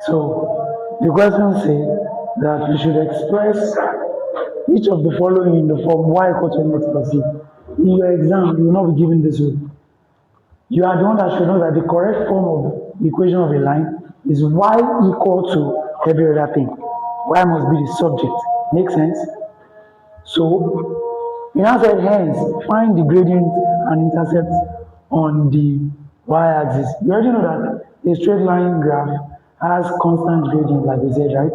So the question says that we should express each of the following in the form y equal to mx plus c. In your exam, you will not be given this way. You are the one that should know that the correct form of the equation of a line is y equal to every other thing. Y must be the subject. Make sense? So, we now said hence, find the gradient and intercept on the y-axis. You already know that a straight line graph has constant gradient, like we said, right?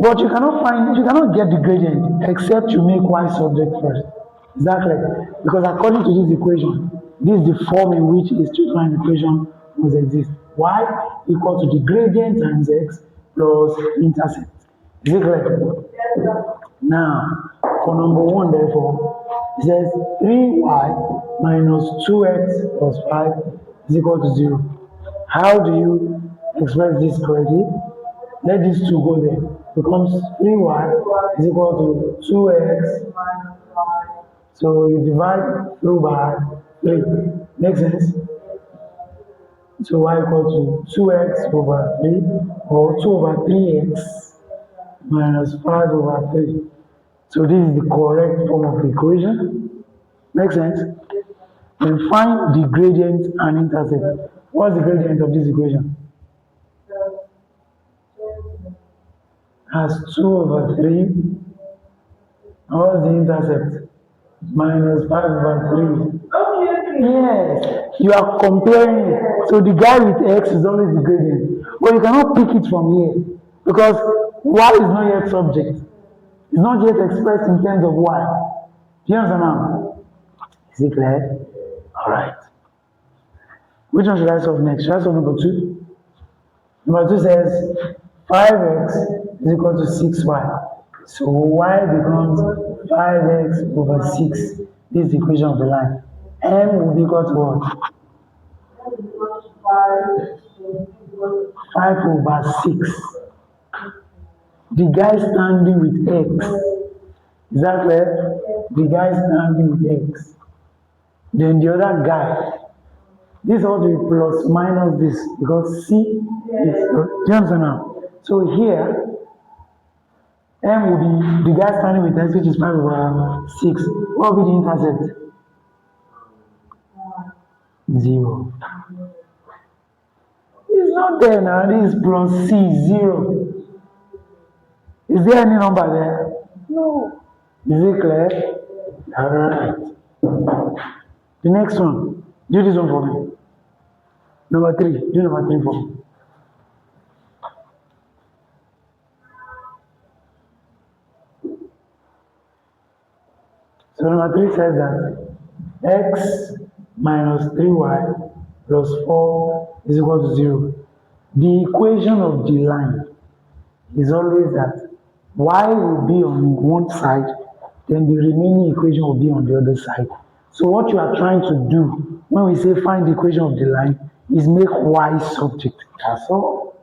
But you cannot get the gradient except you make y subject first. Is that correct? Because according to this equation, this is the form in which a straight line equation must exist. Y equal to the gradient times x plus intercept. Is it correct? Now, for number one, therefore, it says 3y minus 2x plus 5 is equal to 0. How do you express this correctly? Let these two go there. Becomes 3y is equal to 2x. So you divide through by 3. Make sense? So y equal to 2x over 3 or 2 over 3x minus 5 over 3. So this is the correct form of the equation. Make sense? Then find the gradient and intercept. What's the gradient of this equation? Has 2 over 3. And what's the intercept? Minus 5 over 3. Yes, you are comparing it. So the guy with x is always the gradient. But you cannot pick it from here because y is not yet subject. It's not yet expressed in terms of y. Do you understand now? Is it clear? Alright. Which one should I solve next? Should I solve number 2? Number 2 says 5x is equal to 6y. So y becomes 5x over 6. This is the equation of the line. M will be equal to what? 5 over 6. The guy standing with x. Is that clear? The guy standing with x. Then the other guy. This ought to be plus minus this because C is. Do you understand now? So here, M will be the guy standing with x, which is 5 over 6. What will be the intercept? 0. It's not there now. This is plus C, 0. Is there any number there? No. Is it clear? Alright. The next one. Do this one for me. Number 3. Do number 3 for me. So number 3 says that x minus 3y plus 4 is equal to 0. The equation of the line is always that y will be on one side, then the remaining equation will be on the other side. So what you are trying to do when we say find the equation of the line is make y subject. That's all.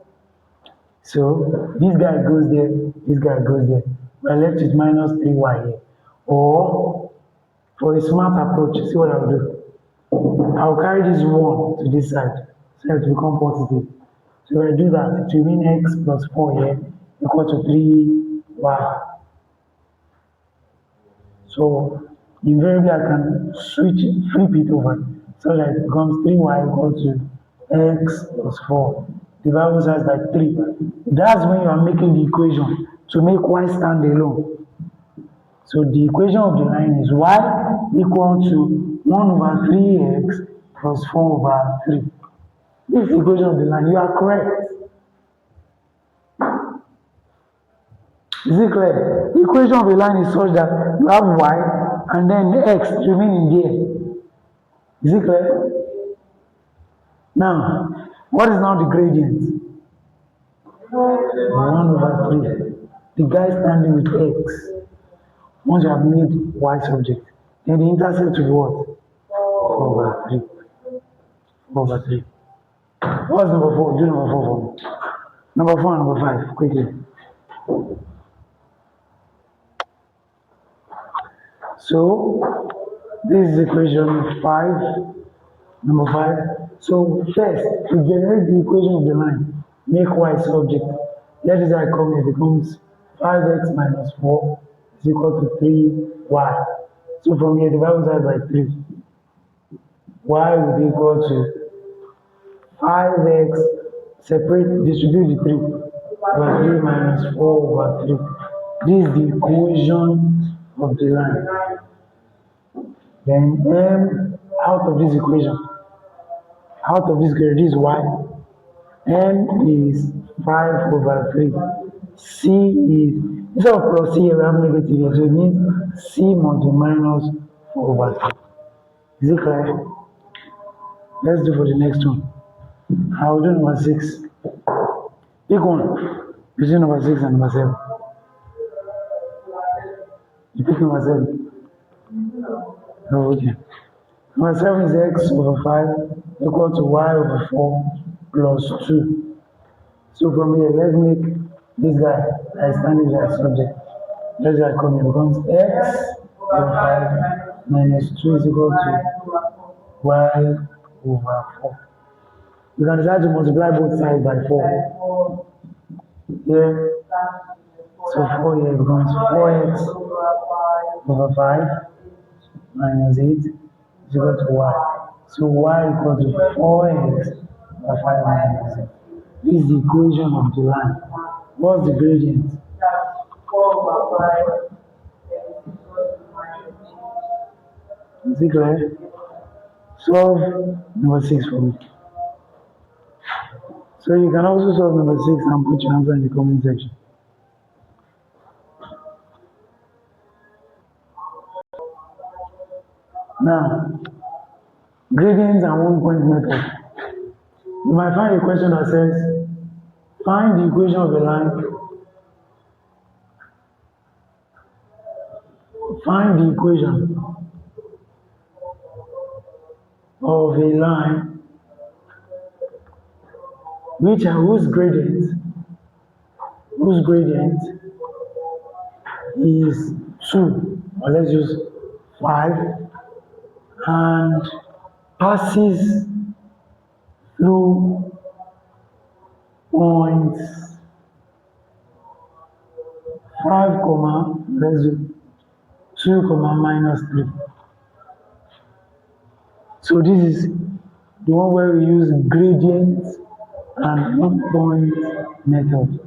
So this guy goes there, this guy goes there. We're left with minus 3y here. Or for a smart approach, see what I'll do. I'll carry this 1 to this side, so it will become positive. So when I do that, it will mean x plus 4 here equal to 3y. So invariably I can flip it over so that it becomes 3y equal to x plus 4 divided by 3. That's when you are making the equation to make y stand alone. So the equation of the line is y equal to 1 over 3x plus 4 over 3. This is the equation of the line. You are correct. Is it clear? The equation of a line is such that you have y and then x remaining there. Is it clear? Now, what is now the gradient? 1 over 3. The guy standing with x. Once you have made y subject, then the intercept will be what? 4 over 3. 4 over 3. What's number 4? Do number 4 for me. Number 4 and number 5, quickly. So, this is equation 5, number 5. So, first, to generate the equation of the line, make y subject. Let this guy come here becomes 5x minus 4 is equal to 3y. So from here, divide both sides by 3. Y will be equal to 5x, separate, distribute the 3 over 3 minus 4 over 3. This is the equation of the line. Then m out of this equation, this is y. M is 5 over 3. C is, instead of plus C, we have negative here, so it means C must be minus 4 over 3. Is it clear? Let's do for the next one. I will do number 6. Pick one between number 6 and number 7. You pick number 7. Oh, okay. Number 7 is x over 5 equal to y over 4 plus 2. So from here, let's make this guy as standing as subject. Let's guy come here becomes x over 5 minus 2 is equal to y over 4. You can decide to multiply both sides by 4. Here, so 4 here becomes 4x over 5 minus 8 is equal to y. So y equal to 4x over 5 minus 8. This is the equation of the line. What's the gradient? Is it clear? Solve number 6 for me. So you can also solve number 6 and put your answer in the comment section. Now, gradients and 1-point method. You might find a question that says, find the equation of a line. Find the equation of a line whose gradient is 2, or let's use 5, and passes through points 5, let's do 2, minus 3. So this is the one where we use gradient and 1-point method.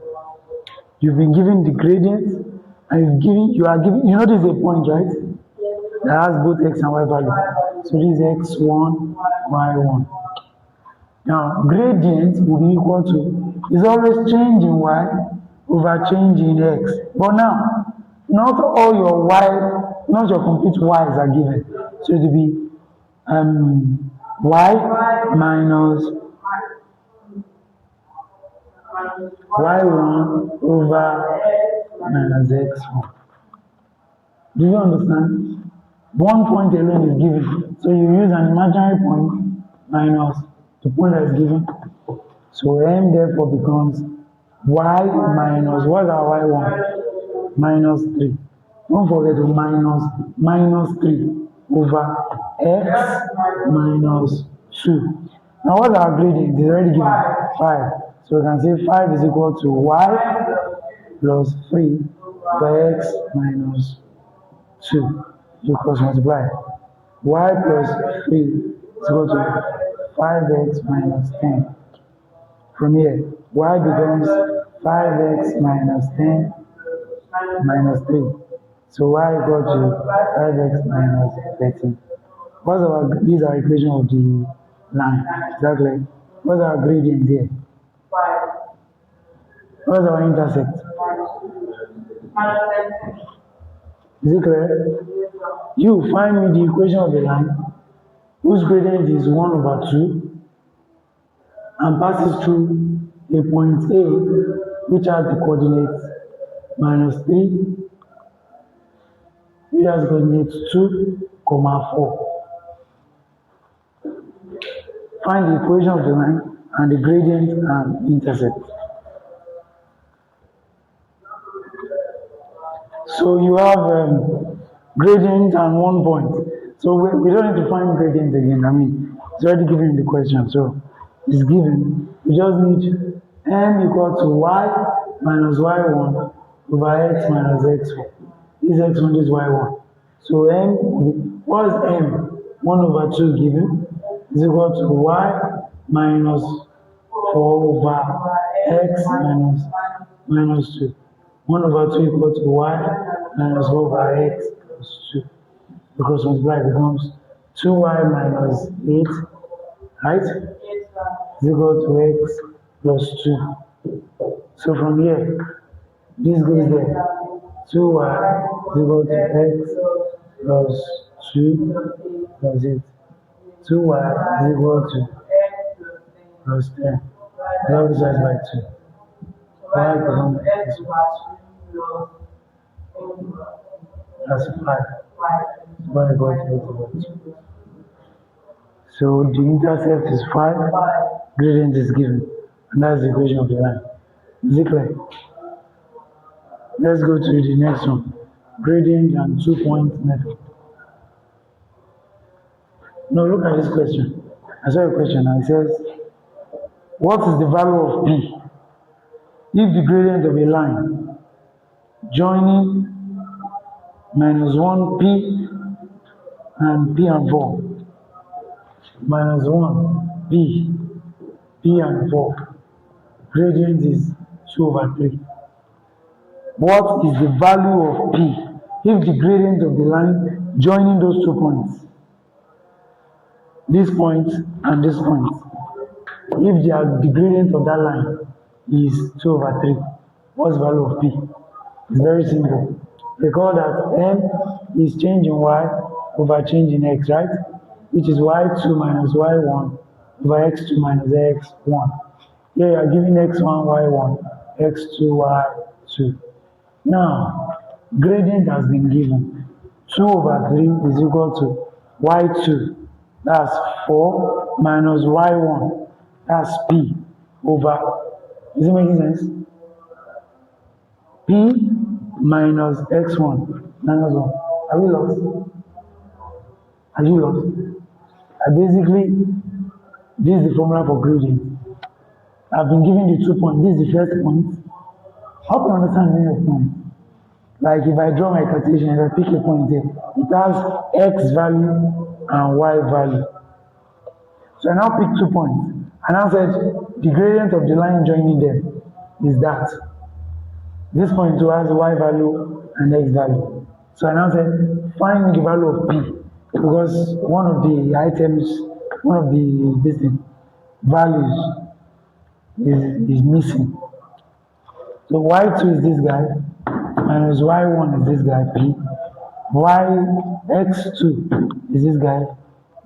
You've been given the gradient and you are given, you know this is a point, right? That has both x and y value. So this is x1, y1. Now, gradient will be equal to, is always change in y over change in x. But now, not all your y, not your complete y's are given. So it will be y minus y1 over minus x1. Do you understand? 1 point alone is given. So you use an imaginary point minus the point that is given. So m therefore becomes y minus, what's our y1? Minus 3. Don't forget to minus 3 over x minus 2. Now what's our gradient? It's already given 5. So we can say 5 is equal to y plus 3 over x minus 2. You cross multiply. Y plus 3 is equal to 5x minus 10. From here, y becomes 5x minus 10 minus 3. So y equal to 5x minus 13. These are equation of the line. Exactly. What's our gradient here? What's our intercept? Is it clear? You find me the equation of a line whose gradient is 1 over 2 and passes through a point A which has the coordinates minus 3, which has coordinates 2, 4. Find the equation of the line and the gradient and intercept. So you have gradient and 1 point. So we don't need to find gradient again. I mean, it's already given in the question. So it's given. We just need m equal to y minus y1 over x minus x1. This x1, this y1. So m, what is m? 1 over 2 given is equal to y minus 4 over x minus 2. 1 over 2 equal to y minus 4 over x plus 2. Because multiply becomes 2y minus 8, right? Is equal to x plus 2. So from here, this goes there. 2y is equal to x plus 2 plus 8. 2y is equal to plus 10. Divided by 2. Y becomes x. That's 5. Y equal to x over 2. So the intercept is 5, gradient is given, and that's the equation of the line. Is it clear? Let's go to the next one. Gradient and 2-point method. Now look at this question. I saw a question and it says, what is the value of P if the gradient of a line joining minus 1P and P and 4, minus 1, P and 4, gradient is 2 over 3. What is the value of P if the gradient of the line joining those 2 points, this point and this point, if the gradient of that line is 2 over 3, what's the value of P? It's very simple. Recall that M is change in Y over change in X, right? Which is Y2 minus Y1 over X2 minus X1. Here you are giving X1, Y1, X2, Y2. Now, gradient has been given. 2 over 3 is equal to y2, that's 4, minus y1, that's p, over, is it making sense? P minus x1 minus 1. Are we lost? Are you lost? Basically, this is the formula for gradient. I've been given the 2 points. This is the first point. How can I understand the meaning of point? Like if I draw my Cartesian, if I pick a point there, it has x value and y value. So I now pick 2 points. And I said the gradient of the line joining them is that. This point too has y value and x value. So I now said find the value of p, because one of the items, one of the values is missing. So y2 is this guy, minus y1 is this guy p, x2 is this guy,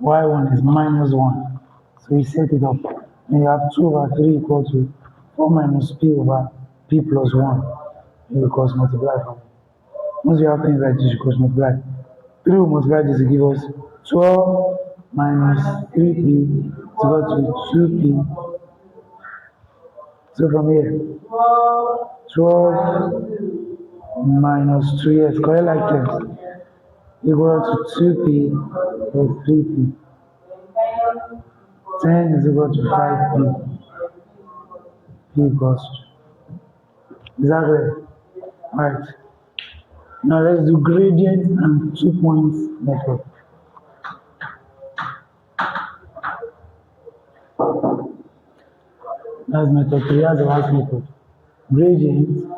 y1 is minus 1. So you set it up. And you have 2 over 3 equal to 4 minus p over p plus 1. You cross multiply from it. Once you have things like this, you cross multiply. 3 will multiply this to give us 12 minus 3p is equal to 2p. So from here, 12 minus 2, yes, correct like terms, equal to 2p plus 3p. 10 is equal to 5p. P equals 2. Exactly. Alright. Now let's do gradient and 2 points method. That's method 3. That's the last method. Gradient.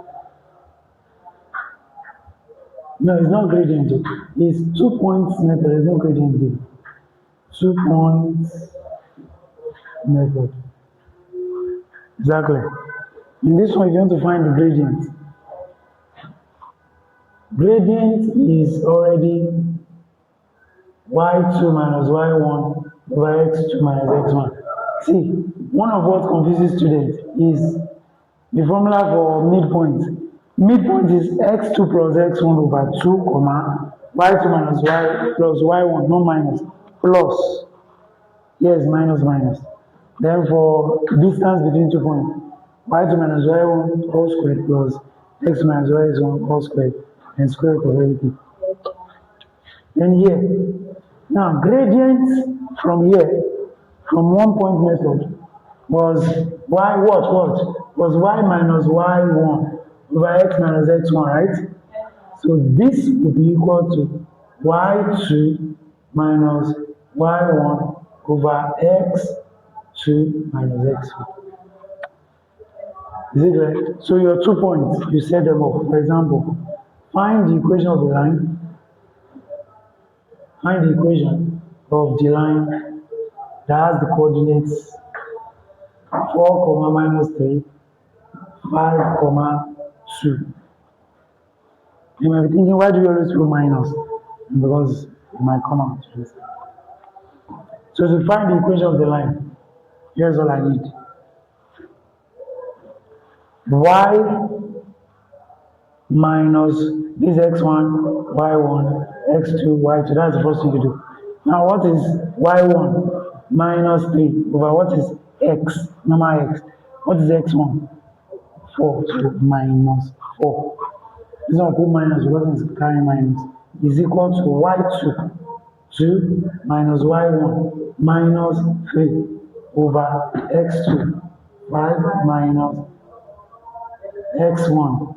No, it's not gradient. It's 2 points method. There's no gradient here. 2 points method. Exactly. In this one, you want to find the gradient. Gradient is already y2 minus y1 over x2 minus x1. See, one of what confuses students is the formula for midpoint. Midpoint is x2 plus x1 over 2, comma, y2 minus y plus y1, no minus, plus. Yes, minus. Then for distance between 2 points, y2 minus y1 all squared plus x minus y1 all squared and square root of everything. Then here, now gradient from here, from 1 point method was y what? was y minus y1 over x minus x1, right? So this will be equal to y2 minus y1 over x2 minus x2. Is it clear? So your 2 points, you set them up. For example, find the equation of the line, find the equation of the line that has the coordinates 4 comma minus 3, 5 comma 2. You might be thinking, why do you always put minus? Because it might come out. So to find the equation of the line, here's all I need. Y minus this x1, y1, x2, y2. That's the first thing to do. Now what is y1 minus 3 over what is x, normal x? What is x1? 4, so minus 4. This one put minus because it's carrying minus. Is equal to y2, 2 minus y1 minus 3 over x2, 5 minus x1,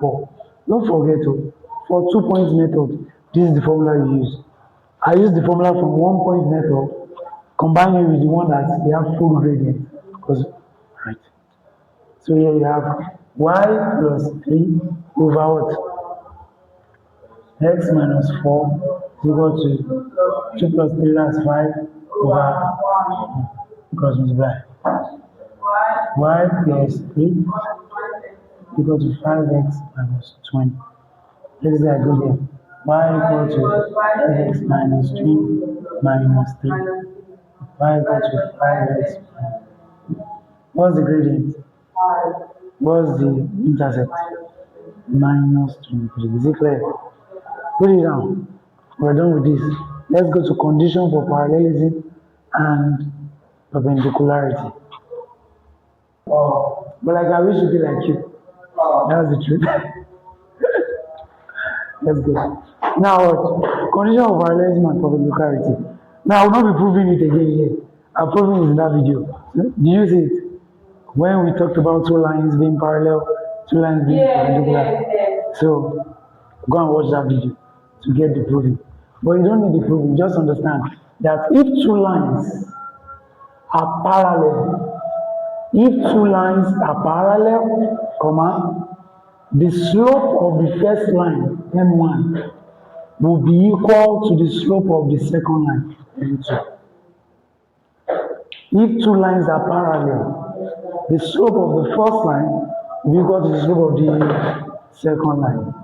4. Don't forget for 2 point method, this is the formula you use. I use the formula from 1 point method, combine it with the one that we have full gradient. Because, right. So here you have y plus 3 over what? X minus 4 is equal to 2 plus 3, that's 5 over cross multiply. Y plus 3 equal to 5x minus 20. Let's say I go there. Y equal to 5x minus 2 minus 3. Y equal to 5x. What's the gradient? What's the intercept? Minus 23. Is it clear? Put it down. We're done with this. Let's go to condition for parallelism and perpendicularity. But like I wish to be like you. That's the truth. Let's go. Now what? Condition of parallelism and perpendicularity. Now I will not be proving it again here. I'm proving it in that video. Do you see it? When we talked about two lines being parallel, two lines being perpendicular. So go and watch that video to get the proving. But you don't need the proving, just understand that if two lines are parallel, comma, the slope of the first line, M1, will be equal to the slope of the second line, M2. If two lines are parallel, the slope of the first line will be equal to the slope of the second line.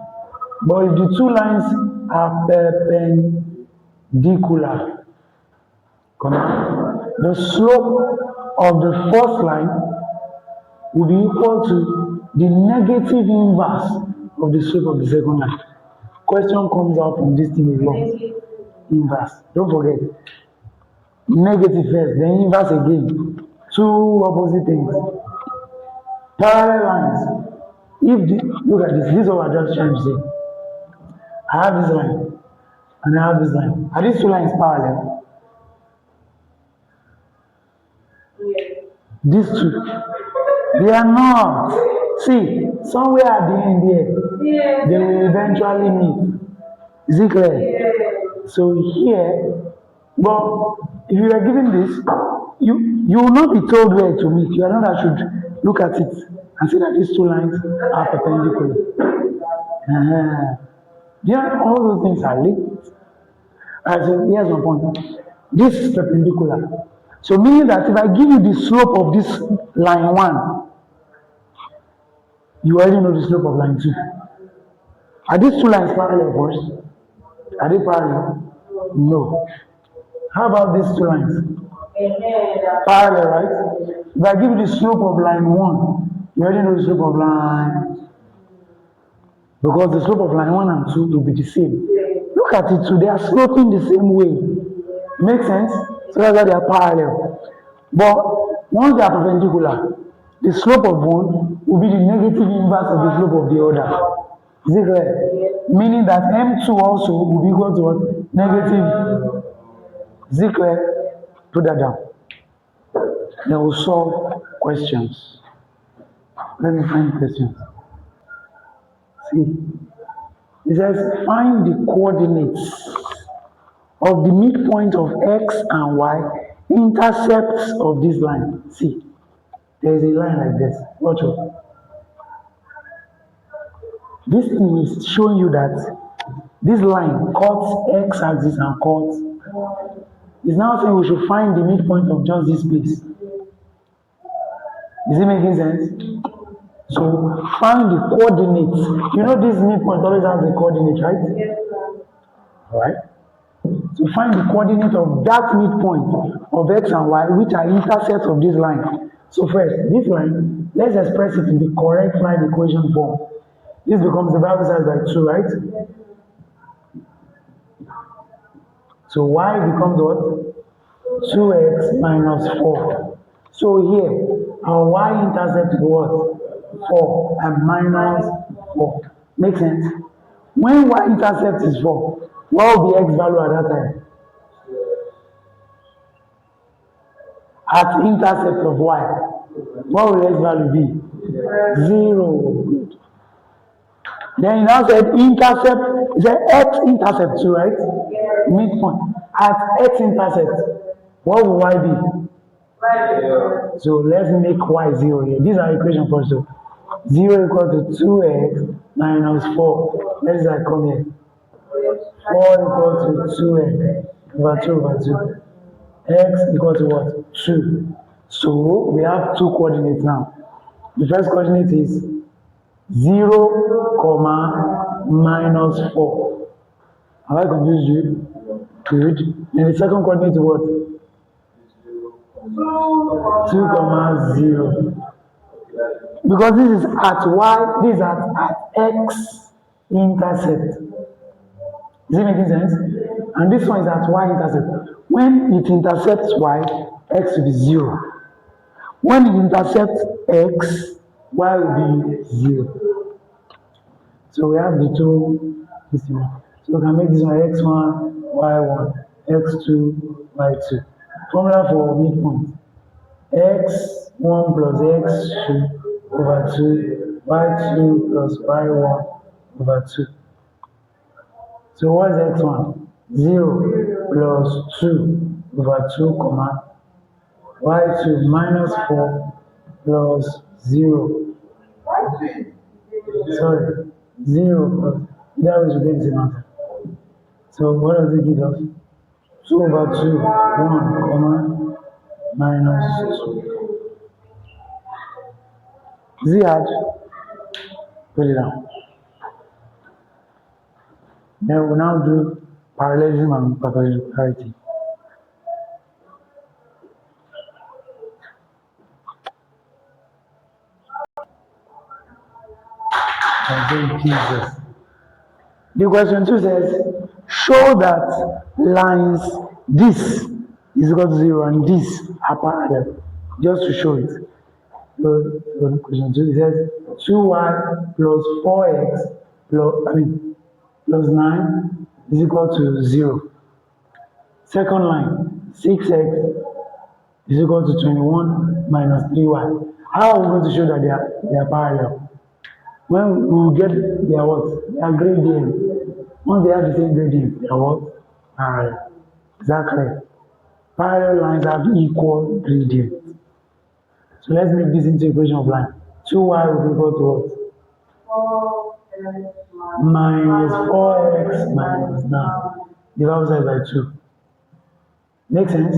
But if the two lines are perpendicular, the slope of the first line will be equal to the negative inverse of the slope of the second line. Question comes out from this thing alone. Inverse. Don't forget. Negative first, then inverse again. Two opposite things. Parallel lines. Look at this. This is what I'm just trying to say. I have this line and I have this line. Are these two lines parallel? These two. They are not. See, somewhere at the end here, they will eventually meet. Is it clear? So here, but if you are given this, you will not be told where to meet. You are not should look at it and see that these two lines are perpendicular. Yeah, all those things are linked. So here's my point. This is perpendicular. So meaning that if I give you the slope of this line 1, you already know the slope of line 2. Are these two lines parallel first? Are they parallel? No. How about these two lines? Parallel, right? If I give you the slope of line 1, you already know the slope of line. Because the slope of line 1 and 2 will be the same. Look at it too, they are sloping the same way. Make sense? So that's why they are parallel. But once they are perpendicular, the slope of one will be the negative inverse of the slope of the other. Is it clear? Meaning that M2 also will be equal to what? Negative. Is it clear? Put that down. Then we'll solve questions. Let me find questions. See, it says find the coordinates of the midpoint of x and y intercepts of this line. See, there is a line like this. Watch out. This thing is showing you that this line cuts x axis and cuts. It's now saying we should find the midpoint of just this place. Is it making sense? So find the coordinates. You know this midpoint always has a coordinate, right? Alright. So find the coordinate of that midpoint of x and y, which are intercepts of this line. So first, this line, let's express it in the correct line equation form. This becomes the Bible size by 2, right? So y becomes what? 2x minus 4. So here, our y-intercept is what? 4 and minus 4. Makes sense? When y-intercept is 4, what will be x value at that time? At intercept of y, what will x value be? 0. Good. Then you now said intercept, you said x-intercept too, right? Midpoint. At x-intercept, what will y be? So let's make y 0 here. These are equation for so 0 equal to 2x minus 4. Let's say I come here. 4 equal to 2x over 2 over 2. X equal to what? 2. So we have two coordinates now. The first coordinate is 0, comma, minus 4. Have I confused you? Good. And the second coordinate is what? 2, comma, 0. Because this is at y, this is at x intercept. Is it making sense? And this one is at y intercept. When it intercepts y, x will be 0. When it intercepts x, y will be 0. So we have the two. So we can make this one x1, y1, x2, y2. Formula for midpoint. x1 plus x2 over 2, y2 plus y1 over 2. So what is x1? 0 plus 2 over 2, comma, y2 minus 4 plus 0. Sorry, 0 plus, that was the same answer. So what does it give us? 2 over 2, 1, comma, minus 2. Is it hard? Put it down. Then we'll now do parallelism and perpendicularity. Jesus. The question 2 says, show that lines this is equal to 0 and this are parallel. Just to show it. So question 2 says 2y plus 4x plus 9 is equal to 0. Second line, 6x is equal to 21 minus 3y. How are we going to show that they are parallel? When we will get their what? Their gradient. Once they have the same gradient, they are what? Parallel. Is that clear? Parallel lines have equal gradient. So let's make this into equation of line. 2y will be equal to what? Minus 4x minus 9. Divided by 2. Make sense?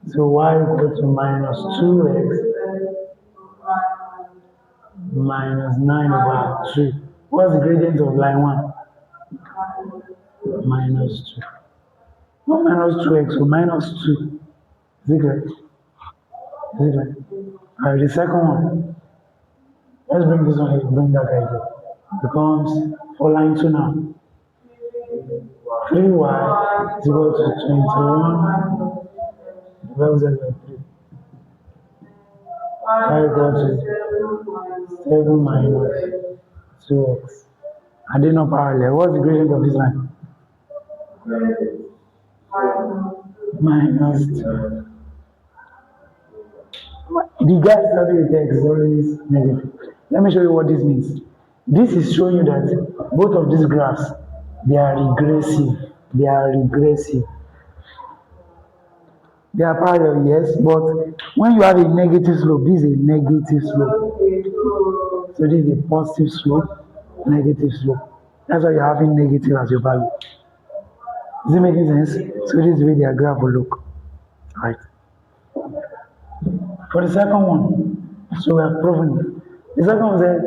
So y equal to minus 2x minus 9 over 2. What's the gradient of line 1? Minus 2. Not minus 2x, so minus 2. Is it correct? Is it correct? Alright, the second one. Let's bring this one here, bring that guy here. Becomes for line 2 now. 3y is equal to 21 divided by 3. Y equal to 7 minus 2x. Are they not parallel? What's the gradient of this line? Minus 2. The guy starting with x is always negative. Let me show you what this means. This is showing you that both of these graphs, they are regressive. They are regressive. They are parallel, yes, but when you have a negative slope, this is a negative slope. So this is a positive slope, negative slope. That's why you're having negative as your value. Is it making sense? So this is the way their graph will look. Right. For the second one, so we have proven it. The second one says,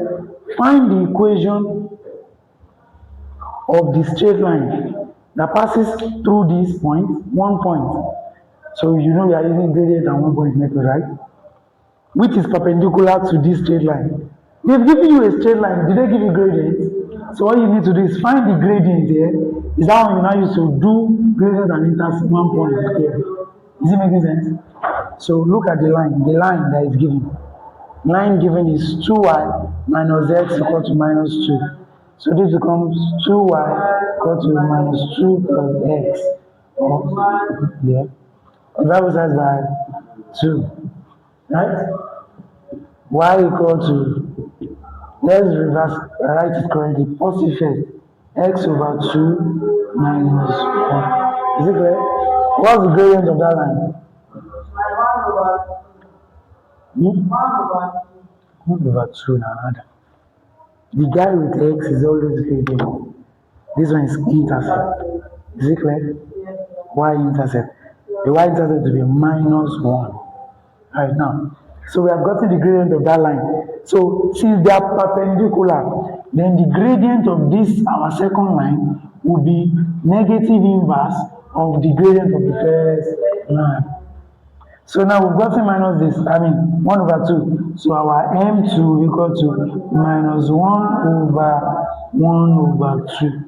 find the equation of the straight line that passes through this point, 1 point. So you know we are using gradient and 1 point method, right? Which is perpendicular to this straight line. They've given you a straight line. Did they give you gradient? So what you need to do is find the gradient here. Is that one you now use to do gradient and intercept 1 point here. Is it making sense? So look at the line that is given. Line given is 2y minus x equal to minus 2. So this becomes 2y equal to minus 2 plus x. Yeah. That was by 2. Right? Y equal to, let's reverse, write it correctly. Positive first. X over 2 minus 1. Is it clear? What's the gradient of that line? 1 over 2 now. The guy with x is always gradient. This one is intercept. Is it clear? Y intercept. The y intercept will be minus 1. Right now. So we have gotten the gradient of that line. So since they are perpendicular, then the gradient of this, our second line, will be negative inverse of the gradient of the first line. So now we've gotten minus this, 1 over 2. So our M2 equal to minus 1 over 1 over 2.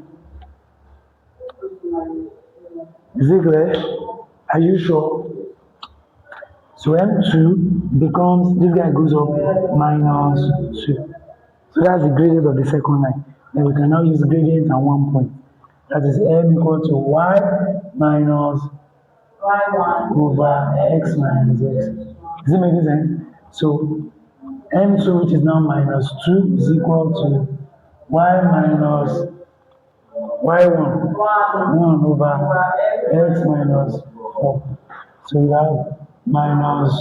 Is it clear? Are you sure? So M2 becomes, this guy goes up minus 2. So that's the gradient of the second line. Then we can now use gradient and 1 point. That is M equal to y minus over x minus x. Is it making sense? So M2, which is now minus 2, is equal to y minus y1, 1 over x minus 4. So you have minus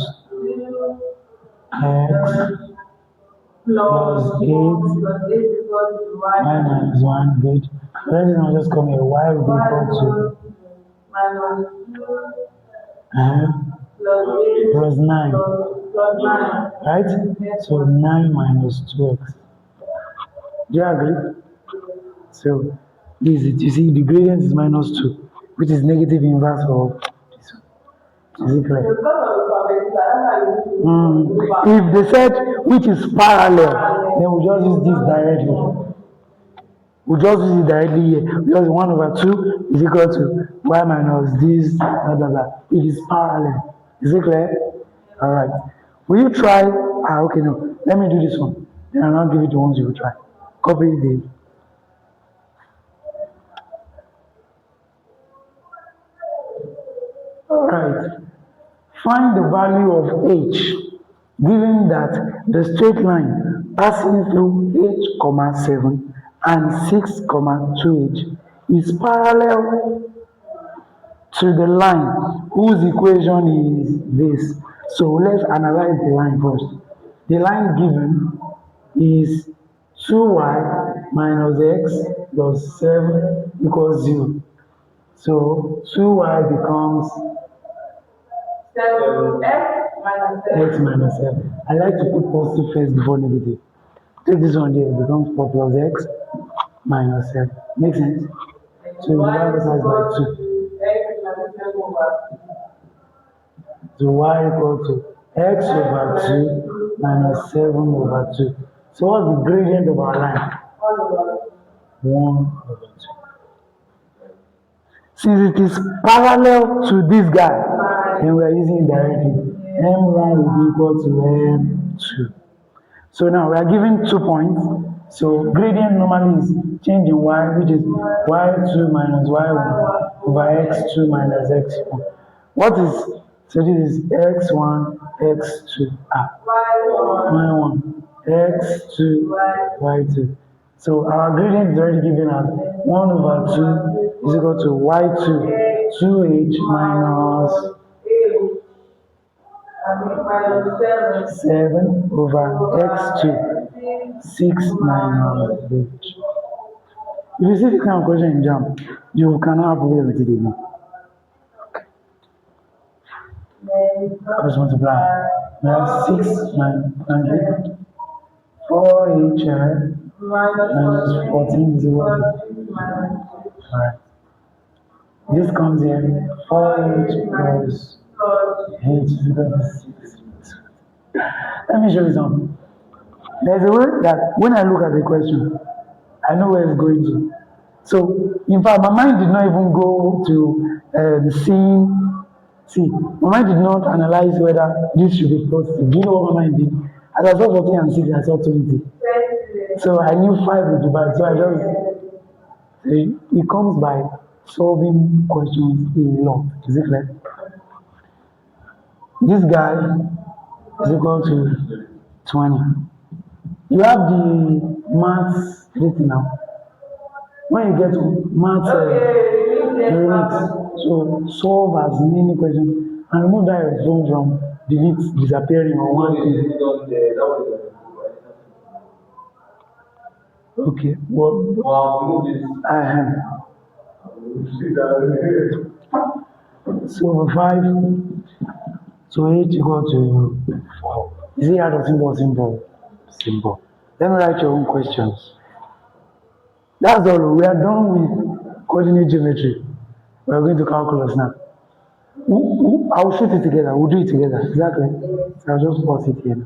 x plus 8 y minus 1, good. Then I'll just come here, y will be equal to plus 9, right? So 9 minus 2x. Do you agree? So this is it. You see, the gradient is minus 2, which is negative inverse of this one. Is it clear? If they said which is parallel, then we just use this directly. We just use it directly here because 1 over 2 is equal to y minus this, blah, blah, blah. It is parallel. Is it clear? Alright. Will you try? Okay, no. Let me do this one. Then I'll not give it the ones you will try. Copy the. Alright. Find the value of h given that the straight line passing through h, 7 and 6, 2h is parallel to the line whose equation is this. So let's analyze the line first. The line given is 2y minus x plus 7 equals 0. So 2y becomes x minus 7. I like to put positive first before negative. Take this one here, it becomes 4 plus x minus 7. Makes sense? So you divide this size by 2. So y equal to x over 2 minus 7 over 2. So what's the gradient of our line? 1 over 2. Since it is parallel to this guy, then we are using it directly. M1 will be equal to M2. So now we are given 2 points. So gradient normally is change in y, which is y2 minus y1 over x2 minus x1. What is, so this is x1 x2, y1, x2, y2. So our gradient is already given as 1 over 2 is equal to y2, 2h minus 7 over x2, 6 minus h. If you see this kind of question in JAM, you cannot play with it again. Let's multiply. We have 6 minus 4h minus 14 is equal to. Alright. This comes here 4h plus h is equal to 6. Let me show you something. There's a way that when I look at the question, I know where it's going to. So, in fact, my mind did not even go to see, my mind did not analyze whether this should be positive. Do you know what my mind did? As I saw 14 and 6, I saw 20. So I knew 5 would divide. So I just, it comes by solving questions a lot. Is it clear? This guy is equal to 20. You have the maths written now. When you get to maths remix, so solve as many questions and remove that response from delete, disappearing or one thing. Okay, well, so 5 to 8 equal to 4. Is it hard or simple? Simple. Let me write your own questions. That's all. We are done with coordinate geometry. We are going to calculus now. I'll shoot it together. We'll do it together. Exactly. So I'll just pause it here.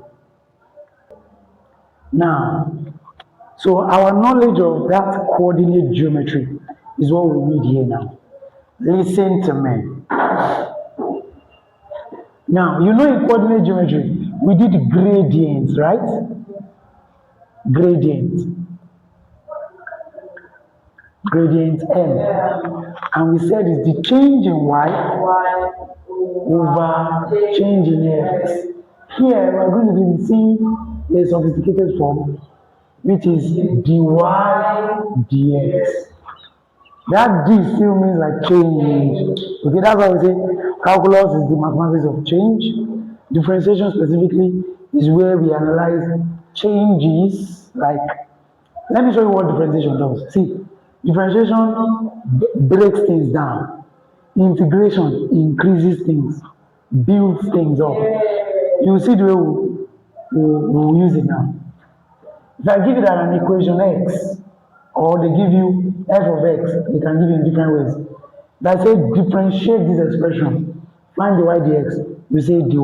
Now, so our knowledge of that coordinate geometry is what we need here now. Listen to me. Now, you know in coordinate geometry, we did gradients, right? Gradient M. And we said it's the change in y over change in x. Here, we're going to be seeing a sophisticated form, which is dy dx. That d still means like change. Okay, that's why we say calculus is the mathematics of change. Differentiation specifically is where we analyze changes. Like, let me show you what differentiation does. See, differentiation breaks things down. Integration increases things, builds things up. You see the way we'll use it now. If I give you that an equation x, or they give you f of x, they can give you in different ways. If I say differentiate this expression, find the y dx, you say dy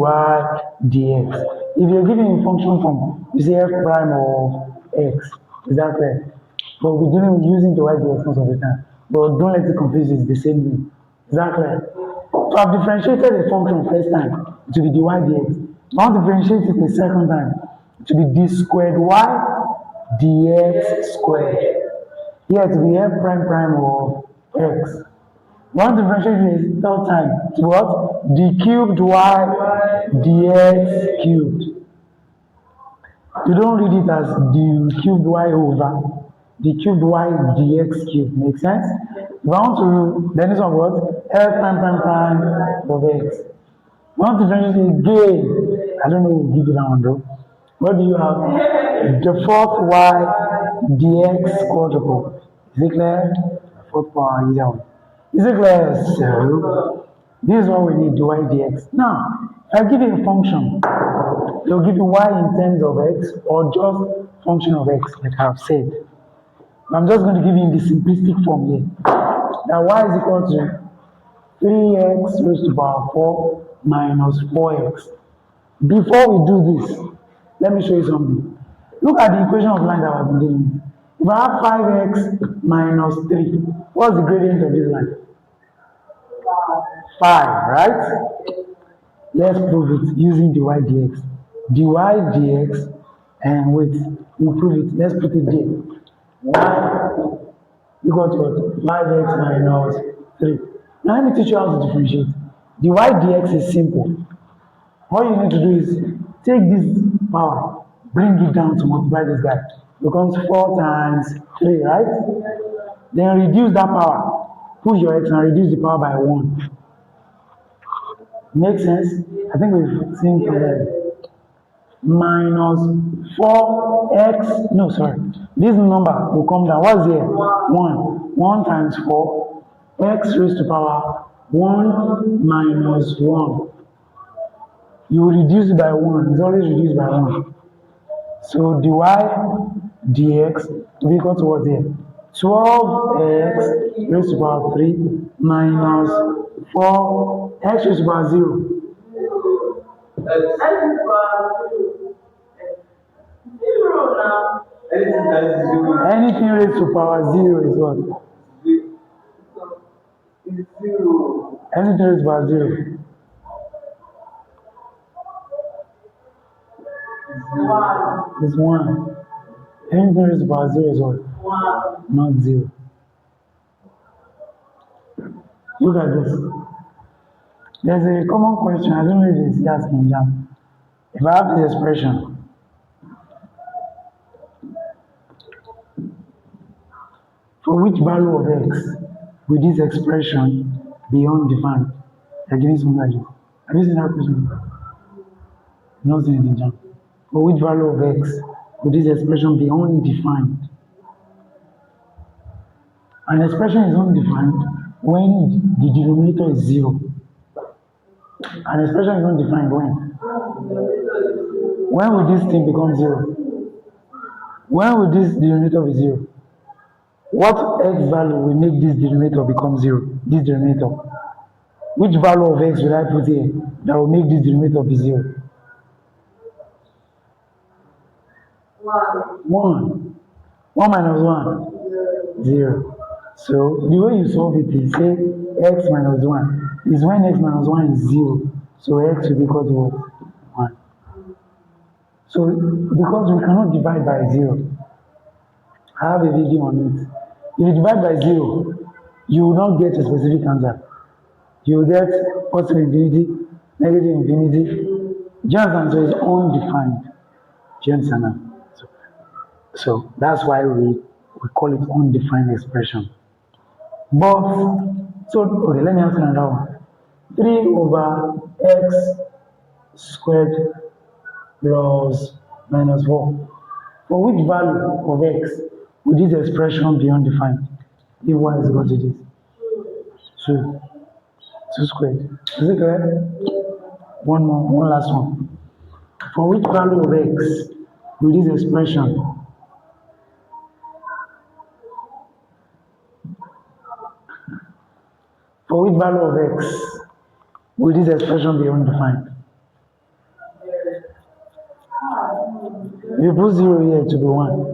dx. If you're giving a function form, you say f prime of x. Is that clear? But we're dealing with using the y dx most of the time. But don't let it confuse you, it's the same thing. Is that clear? So I've differentiated a function first time to be dy dx. Now differentiate it the second time to be d squared y dx squared. Here to be f prime prime of x. One differentiate the third time to what? D cubed y dx cubed. You don't read it as d cubed y over d cubed y dx cubed. Make sense? If I want to, then this one what? F prime prime prime of x. One differentiate again. I don't know who will give you that one though. What do you have? The fourth y dx quadruple. Is it clear? The fourth power either one. Is it clear? So this is what we need, dy dx. Now, if I give you a function, they'll give you y in terms of x or just function of x, like I've said. I'm just going to give you in the simplistic form here. Now y is equal to 3x raised to the power 4 minus 4x. Before we do this, let me show you something. Look at the equation of line that I've been dealing with. If I have 5x minus 3, what's the gradient of this line? 5, right? Let's prove it using dy dx. Dy dx, and wait, we'll prove it. Let's put it there. Y equal to what? 5x minus 3. Now let me teach you how to differentiate. Dy dx is simple. What you need to do is take this power, bring it down to multiply this guy. Becomes 4 times 3, right? Then reduce that power. Push your x and reduce the power by 1. Make sense? I think we've seen clearly. Minus 4x, no, sorry. This number will come down. What's here? 1. 1 times 4, x raised to power 1 minus 1. You will reduce it by 1. It's always reduced by 1. So dy dx will be equal to what here? 12x raised to power 3 minus 4 x raised to power 0. Anything raised to power 0 is what? Anything raised to power 0. Is 1. Anything raised to power 0 is what? Not 0. Look at this. There's a common question. I don't know if it's asked in exam. If I have this expression, for which value of x will this expression be undefined? They're giving something like this. Have you seen that question? Not seen it in exam. For which value of x will this expression be undefined? An expression is undefined when the denominator is 0. An expression is undefined when? When will this thing become 0? When will this denominator be 0? What x value will make this denominator become 0? This denominator. Which value of x will I put here that will make this denominator be 0? 1. 1 minus 1? 0. So the way you solve it is say x minus 1 is when x minus 1 is 0. So x will be equal to what? 1. So because we cannot divide by 0, I have a video on it. If you divide by 0, you will not get a specific answer. You will get positive infinity, negative infinity. Just answer is undefined. Do you understand now? So that's why we call it undefined expression. But, so, okay, let me answer another one. 3 over x squared plus minus 4. For which value of x will this expression be undefined? If y is equal to this. 2. 2 squared. Is it correct? One last one. For which value of x will this expression for which value of x will this expression be undefined? You put 0 here to be 1.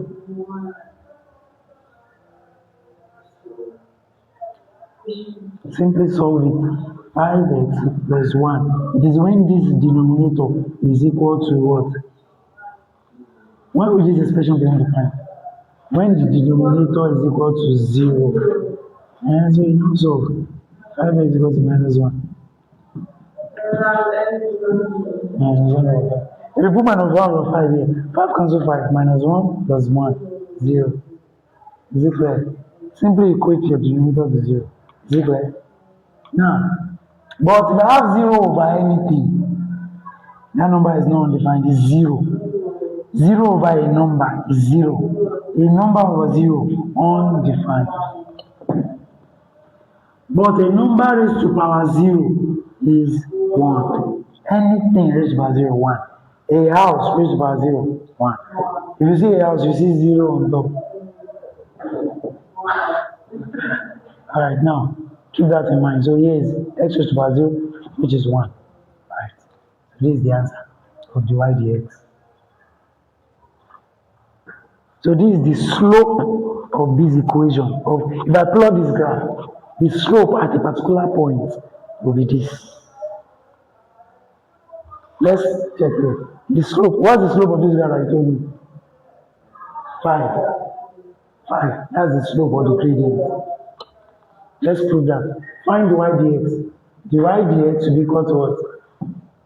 Simply solve it. 5x plus 1. It is when this denominator is equal to what? When will this expression be undefined? When the denominator is equal to 0. And so you now solve. 5x is equal to minus 1. Minus 1 over 5. If you put minus 1 over 5 here, 5 cancel 5. Minus 1 plus 1. 0. Is it clear? Simply equate your denominator to 0. Is it clear? Now, but if I have 0 over anything, that number is not undefined, it's 0. 0 over a number is 0. A number over 0, undefined. But a number raised to power 0 is 1. Anything raised to power 0, 1. A house raised to power 0, 1. If you see a house, you see 0 on top. Alright, now, keep that in mind. So here is x raised to power 0, which is 1. Alright, so this is the answer of dy dx. So this is the slope of this equation. If I plot this graph, the slope at a particular point will be this. Let's check here. The slope, what's the slope of this graph I told you? 5. 5. That's the slope of the gradient. Let's prove that. Find dy dx. Dy dx will be equal to what?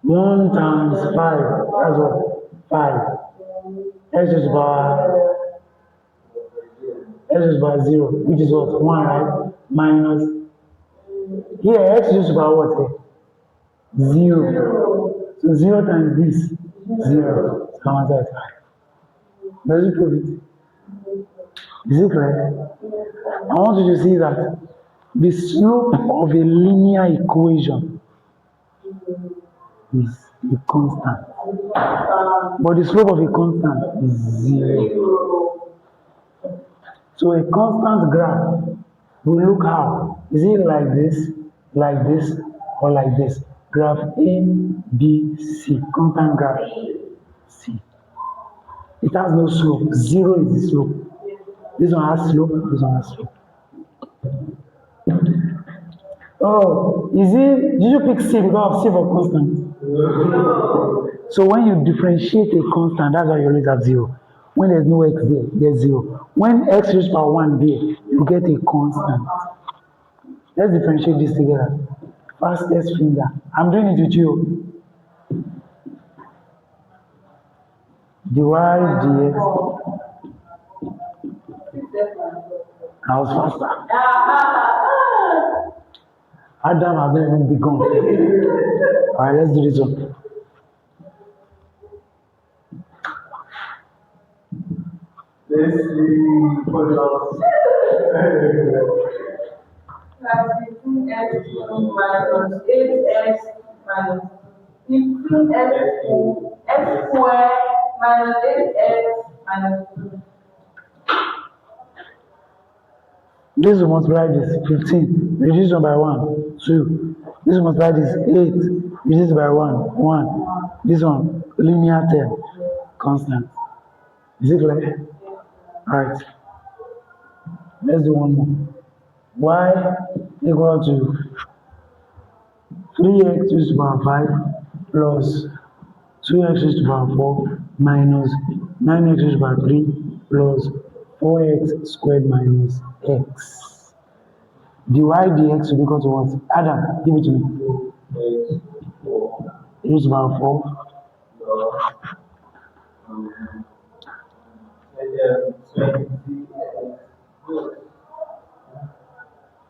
1 times 5, that's what? 5. X is by 0, which is what? 1, right? Minus, here x is by what? 0. So 0 times this, 0. So how much is 5? Does it prove it? Is it correct? I want you to see that the slope of a linear equation is a constant. But the slope of a constant is 0. So a constant graph will look how? Is it like this, or like this? Graph A, B, C. Constant graph C. It has no slope. 0 is the slope. This one has slope, this one has slope. Oh, did you pick C because of C for constant? So when you differentiate a constant, that's why you always have 0. When there's no x there, there's 0. When x raised power 1 there, you get a constant. Let's differentiate this together. Fastest finger. I'm doing it with you. dy dx. I was faster. Adam has not even begun. Alright, let's do this one. Let's see what else. 15x minus 8x minus 15x x squared minus 8x minus 2. This will multiply this 15, reduce it by 1, 2. This will multiply this 8, reduce it by 1, 1. This one, linear term, constant. Is it clear? Alright. Let's do one more. Y equal to 3x raised to the power 5 plus 2x raised to the power 4 minus 9x raised to the power 3 plus 4x squared minus x. dy dx will be equal to what? Adam, give it to me. Raised to the power 4.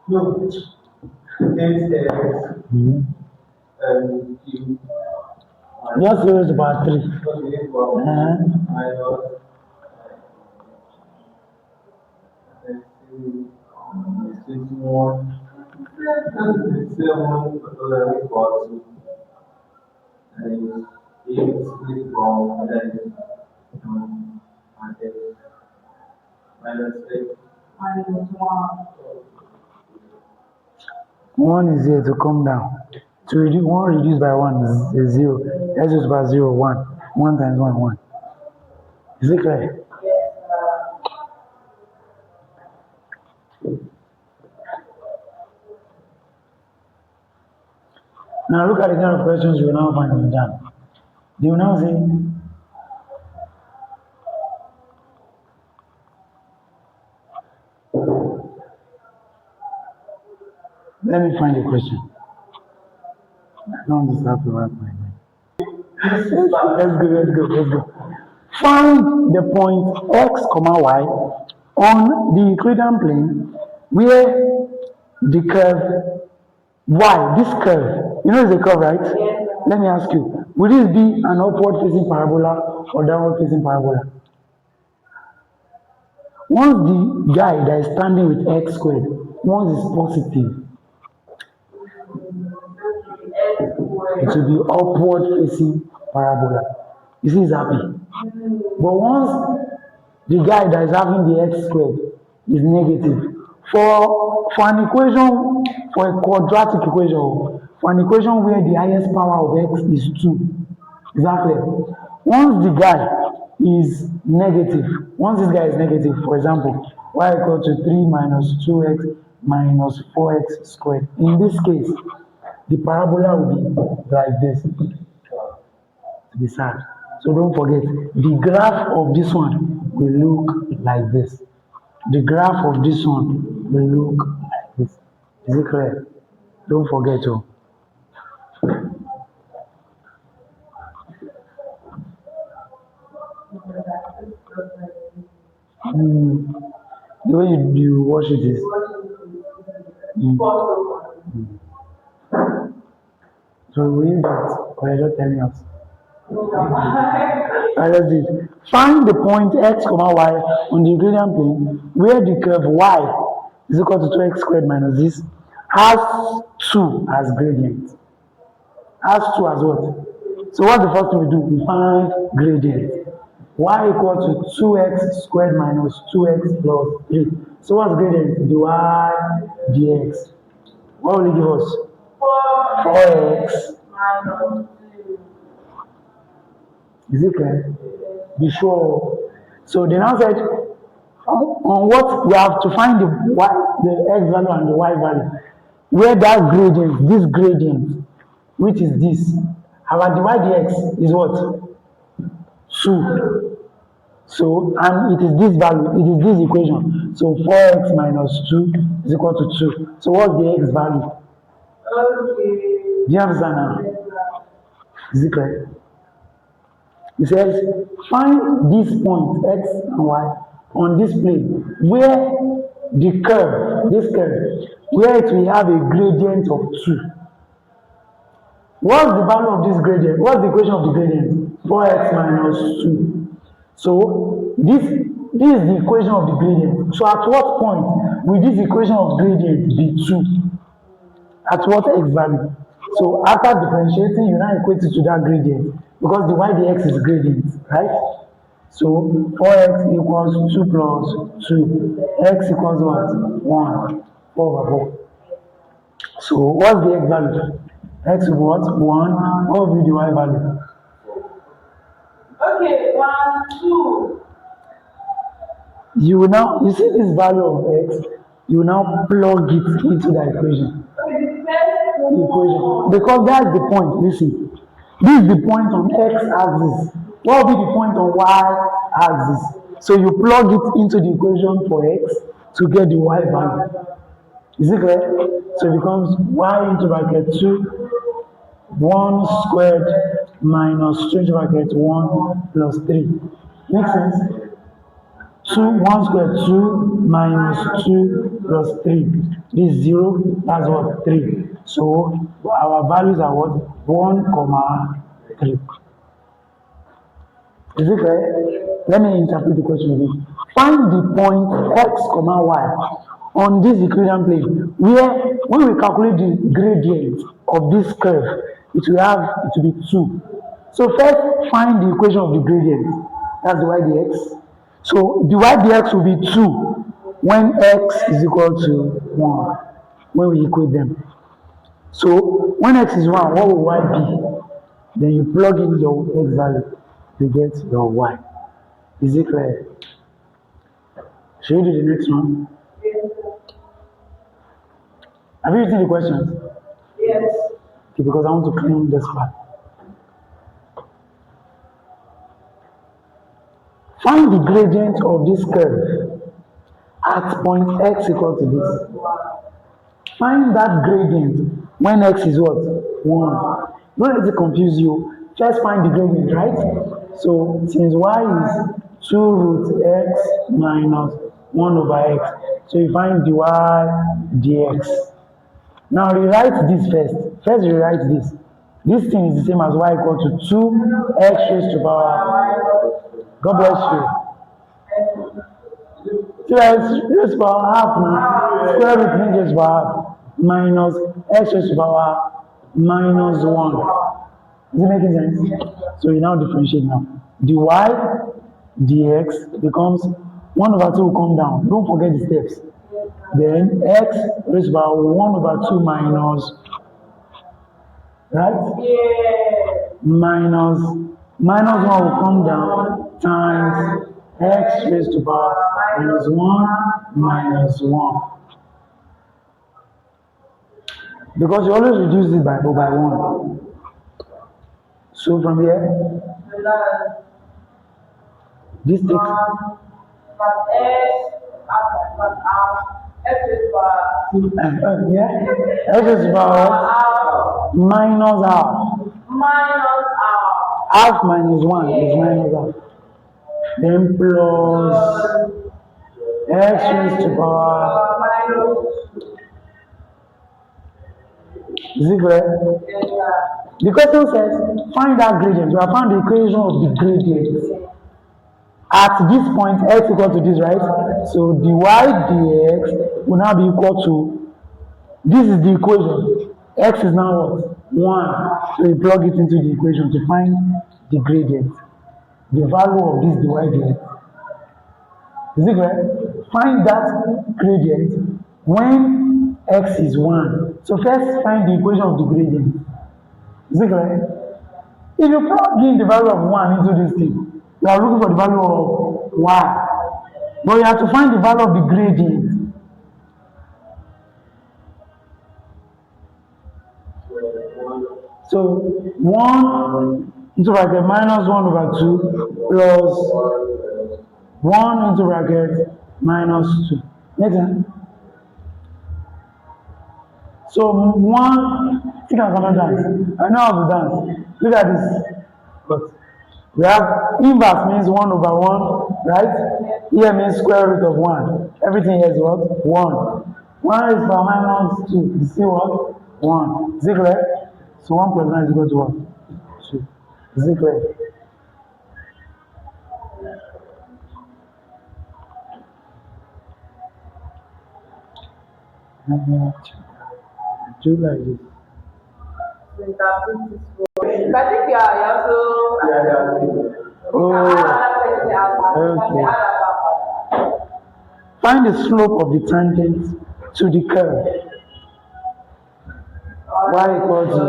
No, 8x and Q. Just raised to the power 3. Minus One is here to come down. To reduce, 1 reduced by 1 is 0. X is by 0, 1. 1 times 1, 1. Is it clear? Now look at the kind of questions you will now find in exam. They will now say, let me find a question. I don't want to start to wrap my mind. Let's go. Find the point x, y on the Euclidean plane where the curve y, this curve, you know it's a curve, right? Yes. Let me ask you, will this be an upward facing parabola or downward facing parabola? Once the guy that is standing with x squared, once is positive, it will be upward facing parabola. You see, he's happy. But once the guy that is having the x squared is negative, for an equation, for a quadratic equation, for an equation where the highest power of x is 2, exactly. Once the guy is negative, once this guy is negative, for example, y equal to 3 minus 2x minus 4x squared. In this case, the parabola will be like this. To be sad. So don't forget, the graph of this one will look like this. The graph of this one will look like this. Is it clear? Don't forget to. Mm, the way you wash it is. Mm. So we use that, or you're just telling us. Let's do it. Find the point x comma y on the Euclidean plane where the curve y is equal to 2x squared minus this has 2 as gradient. Has 2 as what? So what's the first thing we do? We find gradient. Y equal to 2x squared minus 2x plus 3. So what's gradient? dy dx. What will it give us? 4x. Is it clear? Be sure. So they now said on what we have to find the x value and the y value. Where that gradient, this gradient, which is this, our dy dx is what? 2. So, and it is this value, it is this equation. So 4x minus 2 is equal to 2. So what's the x value? Do you understand now? Is it clear? It says, find these points, x and y, on this plane, where the curve, this curve, where it will have a gradient of 2. What's the value of this gradient? What's the equation of the gradient? 4x minus 2. So, this is the equation of the gradient. So, at what point will this equation of gradient be 2? At what x value? So, after differentiating, you now equate it to that gradient. Because the y dx is gradient, right? So 4x equals 2 plus 2. X equals what? 1. 4 over 4. So what's the x value? X is what? 1. What will be the y value? Okay, 1, 2. You will now, you see this value of x, you will now plug it into the equation. Because that's the point, listen. This is the point on x-axis. What will be the point on y-axis? So you plug it into the equation for x to get the y value. Is it clear? So it becomes y into bracket 2, 1 squared minus 2 into bracket 1 plus 3. Make sense? 1 squared 2 minus 2 plus 3. This is 0, that's what? 3. So our values are what? 1, 3. Is it clear? Let me interpret the question again. Find the point x, y on this Euclidean plane where when we calculate the gradient of this curve, it will be 2. So first find the equation of the gradient. That's the y dx. So the y dx will be 2 when x is equal to 1, when we equate them. So when x is 1, what will y be? Then you plug in your x value to get your y. Is it clear? Should we do the next one? Have you written the questions? Yes. Okay, because I want to clean this part. Find the gradient of this curve at point x equal to this. Find that gradient when x is what? 1. Don't let it confuse you. Just find the gradient, right? So since y is 2 root x minus 1 over x, so you find dy dx. Now rewrite this first. First rewrite this. This thing is the same as y equal to 2x raised to power. God bless you. 2x raised to power half now. Square root means raised to power half. Minus x raised to power minus 1. Is it making sense? So you now differentiate now. dy dx becomes 1 over 2 will come down. Don't forget the steps. Then x raised by 1 over 2 minus, right? Yeah. Minus 1 will come down times x raised to power minus 1 minus 1. Because you always reduce it by 1. So from here, this takes But x, but x is yeah, x is about minus half. minus Half minus 1 is minus half. then plus x raised to power. minus Is it clear? The question says find that gradient. We have found the equation of the gradient. At this point, x equal to this, right? So dy dx will now be equal to, this is the equation. X is now what? 1. So you plug it into the equation to find the gradient. The value of this dy dx. Is it clear? Find that gradient when x is 1. So first find the equation of the gradient. Is it clear? If you plug in the value of 1 into this thing, you are looking for the value of y. But you have to find the value of the gradient. So 1 into bracket minus 1 over 2 plus 1 into bracket minus 2. Make sense? So 1, think I cannot dance. I know how to dance. Look at this. But we have inverse means 1 over 1, right? Here means square root of 1. Everything here is what? 1. 1 is for minus 2. You see what? 1. Is it clear? So 1 plus 1 is equal to what? 2. Is it clear? Do like this. I think you are also. Okay. Find the slope of the tangent to the curve. Y equals to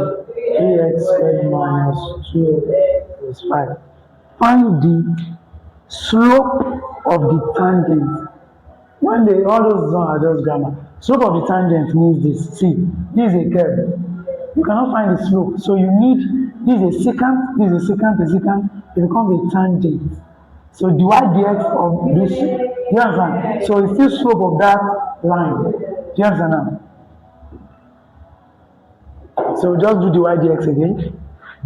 3x squared minus 2x plus 5. Find the slope of the tangent. When they all those are just grammar. Slope of the tangent means this. See, this is a curve. You cannot find the slope. So you need, this is a secant, this is a secant, a secant. It becomes a tangent. So dy dx of this, you understand? So it's the slope of that line. Do you understand now? So just do dy dx again.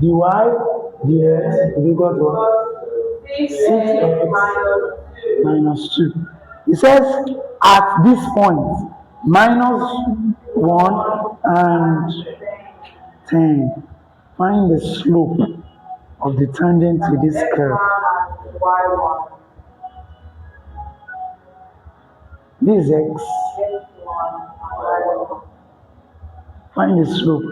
Dy dx is equal to 6x minus 2. It says at this point, minus 1 and 10. Find the slope of the tangent to this curve. This is x. Find the slope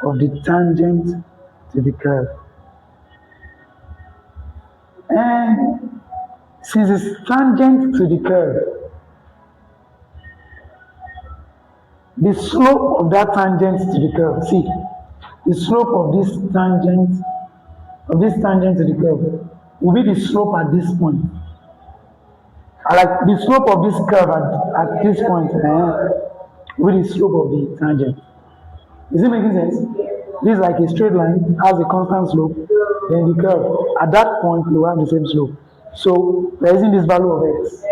of the tangent to the curve. And since it's tangent to the curve, the slope of that tangent to the curve, see, the slope of this tangent to the curve will be the slope at this point. Like the slope of this curve at this point will be the slope of the tangent. Is it making sense? This is like a straight line, has a constant slope, then the curve. At that point, you have the same slope. So there isn't this value of x.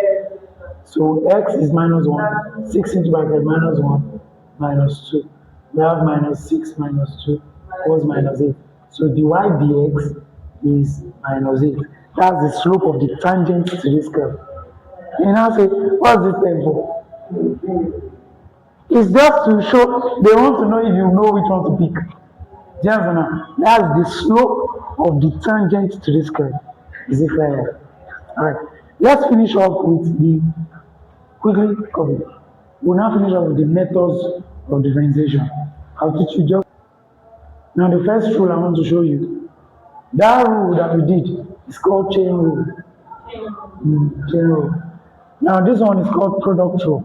So x is minus 1. 6 into bracket minus 1 minus 2. We have minus 6 minus 2 was minus 8. So dy dx is minus 8. That's the slope of the tangent to this curve. You now say, what's this thing for? It's just to show, they want to know if you know which one to pick. Just now, that's the slope of the tangent to this curve. Is it clear? Alright, let's finish off with the, quickly copy. We'll now finish off with the methods of differentiation. I'll teach you just. Now the first rule I want to show you, that rule that we did is called chain rule. Chain rule. Now this one is called product rule.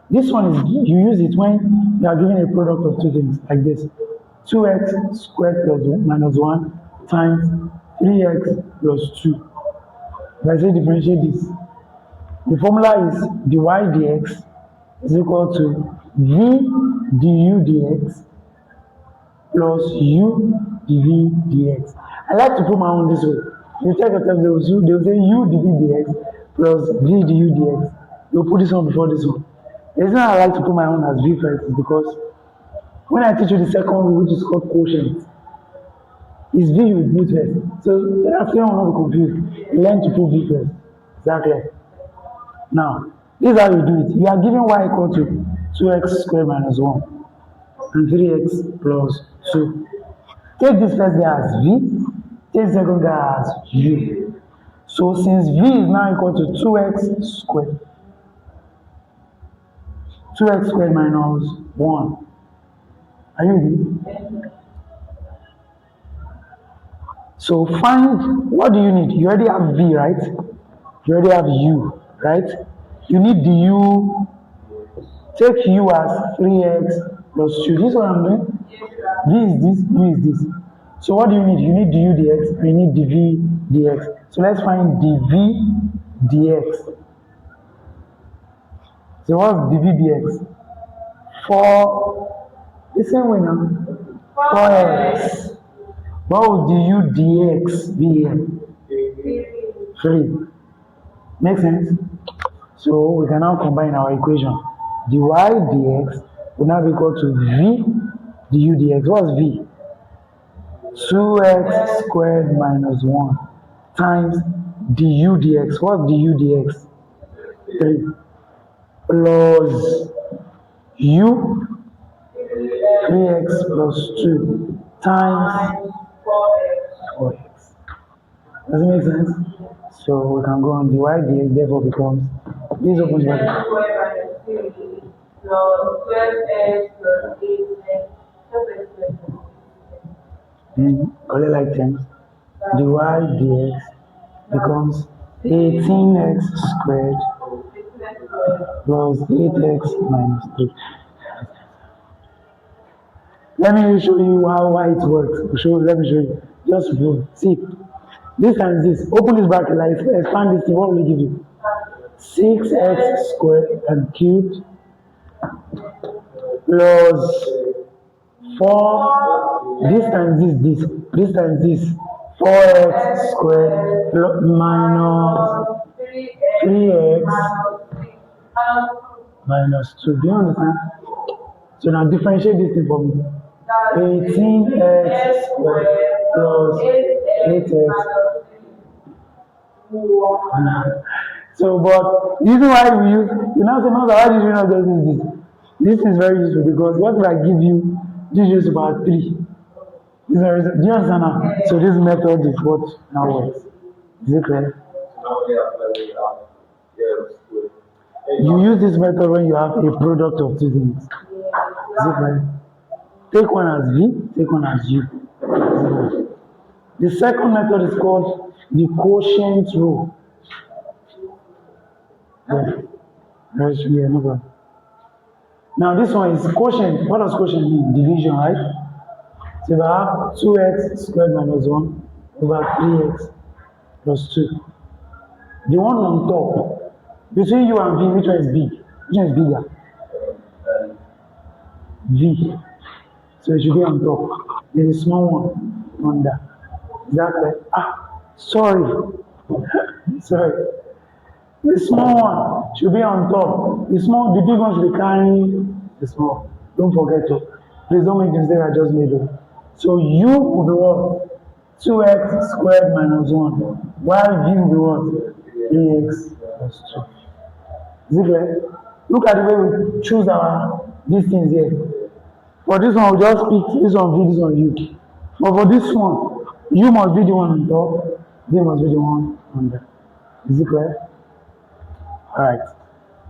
This one is, you use it when you are given a product of two things like this. 2x squared plus minus 1 times 3x plus 2. If I say differentiate this, the formula is dy dx is equal to v du dx plus u dv dx. I like to put my own this way. You check your text, they will say u dv dx plus v du dx. You'll put this one before this one. The reason I like to put my own as v first is because when I teach you the second rule, which is called quotient, Is V with both first. So that student will not be confused. Learn to put V first. Exactly. Now, this is how you do it. You are given y equal to 2x squared minus 1 and 3x plus 2. Take this first guy as V, take the second guy as U. So since V is now equal to 2x squared, 2x squared minus 1. Are you with me? So find, what do you need? You already have V, right? You already have U, right? You need the U. Take U as 3x plus 2. This is what I'm doing. V is this, U is this. So what do you need? You need the U dx and you need the V dx. So let's find the V dx. So what's the V dx? 4, the same way now. 4x. What would the U dx be here? 3. Make sense? So we can now combine our equation. The y dx will now be equal to v du dx. What's v? 2x squared minus 1 times du dx. What's du dx? 3 plus u 3x plus 2 times 4x. Does it make sense? So we can go on dy dx, therefore becomes this opens bracket. Then collect like terms. Dy dx becomes 18x squared plus 8x minus 3. Let me show you how it works. Let me show you. Just prove. See, this times this. Open this bracket, like expand this thing. What will it give you? 6x squared and cubed plus 4. This times this. This times this. 4x squared minus 3x minus 2. Do you understand? So now differentiate this thing for me. 18x squared plus 8x. So, but the reason why we use, you now say, no, why did you not just use this? This is very useful because what if I give you this is about 3? This is do you understand now? So this method is what now works. Is it clear? You use this method when you have a product of two things. Is it clear? Take one as V, take one as U. The second method is called the quotient rule. Yeah, no problem. Now this one is quotient. What does quotient mean? Division, right? So we have 2x squared minus 1 over 3x plus 2. The one on top, between U and V, which one is big? Which one is bigger? V. So it should be on top. There's a small one under. Exactly. Sorry. Sorry. The small one should be on top. The big one should be carrying the small. Don't forget to. Please don't make the mistake I just made. So U will be what? 2x squared minus 1. While V will be what? 3x plus 2. Is it clear? Look at the way we choose these things here. For this one, we'll just pick this one V, this one U. But for this one, U must be the one on top, V must be the one under. Is it clear? Alright.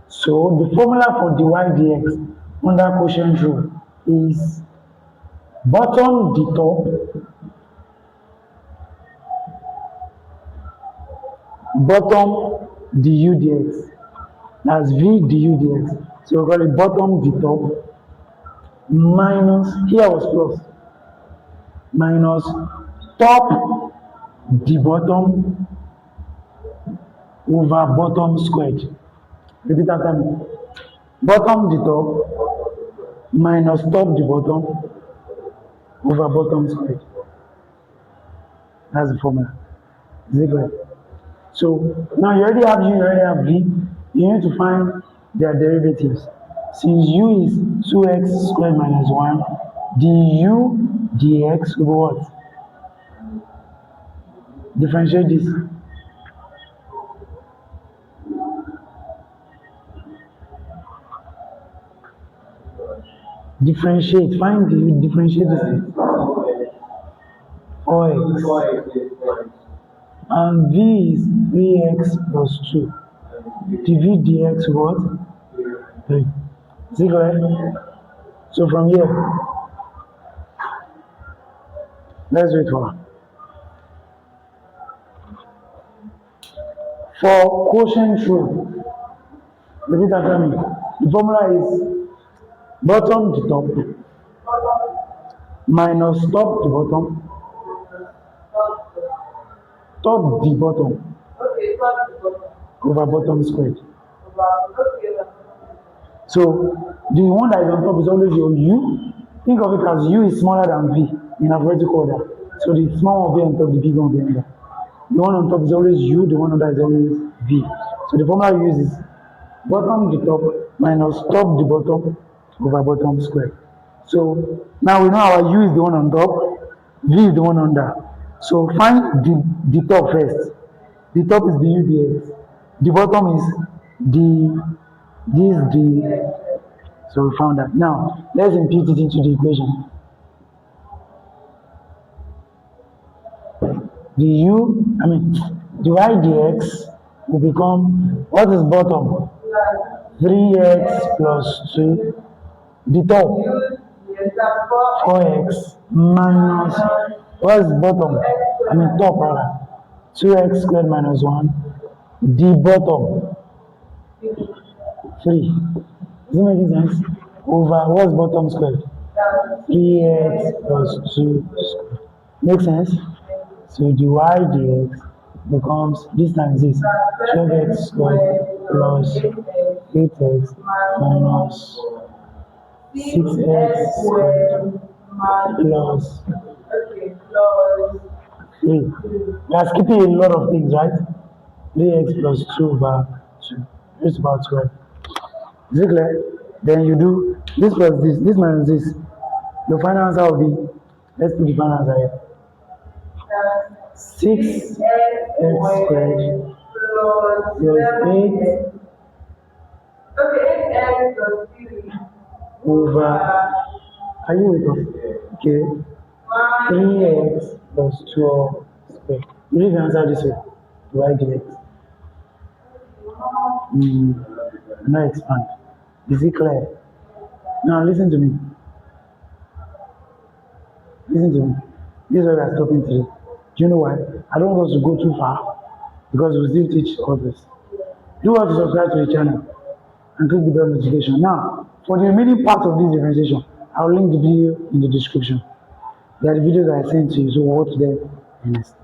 So the formula for dy dx under quotient rule is bottom the top, bottom du dx. That's v du dx. So we call it bottom the top minus, here was plus, minus top the bottom over bottom squared. Repeat after me. Bottom the top minus top the bottom over bottom squared. That's the formula. Is it clear? So now you already have U, you already have V. You need to find their derivatives. Since U is 2x squared minus 1, du dx will be what? Differentiate this. Differentiate. Find the differentiate this thing. 4x. And v is 3x plus 2. dv dx what? 3. Is it correct? So from here, let's wait for. For quotient rule, repeat after me. The formula is bottom to top minus top to bottom, top the bottom Okay, top to bottom. over bottom squared. Okay. So the one that is on top is always your u. Think of it as u is smaller than v in alphabetical order. So the small one will be on top, the big one will be under. The one on top is always u, the one under is always v. So the formula we use is bottom the top minus top the bottom over bottom squared. So now we know our u is the one on top, v is the one under. So find the top first. The top is the u dx. The bottom is the. So we found that. Now let's impute it into the equation. The y dx will become, what is bottom? 3x plus 2. The top, 4x minus, what is bottom? Top rather. 2x squared minus 1. The bottom, 3. Is it making sense? Over, what's bottom squared? 3x plus 2 squared. Make sense? So the y dx becomes, this times this, 12x squared plus 8x minus 6x squared plus 3. We are skipping a lot of things, right? 3x plus 2 over 2. It's about 12. Is it clear? Then you do this plus this minus this. Your final answer will be, let's put the final answer here. 6x squared plus 8 over, are you with us? Okay. 3x plus 12 squared. You need to answer this way. Y dx. Now expand. Is it clear? Now listen to me. Listen to me. This is where we are stopping today. Do you know why? I don't want us to go too far because we still teach others. Do what to subscribe to the channel and click the bell notification. Now, for the remaining part of this differentiation, I'll link the video in the description. There are the videos I sent to you, so watch them next.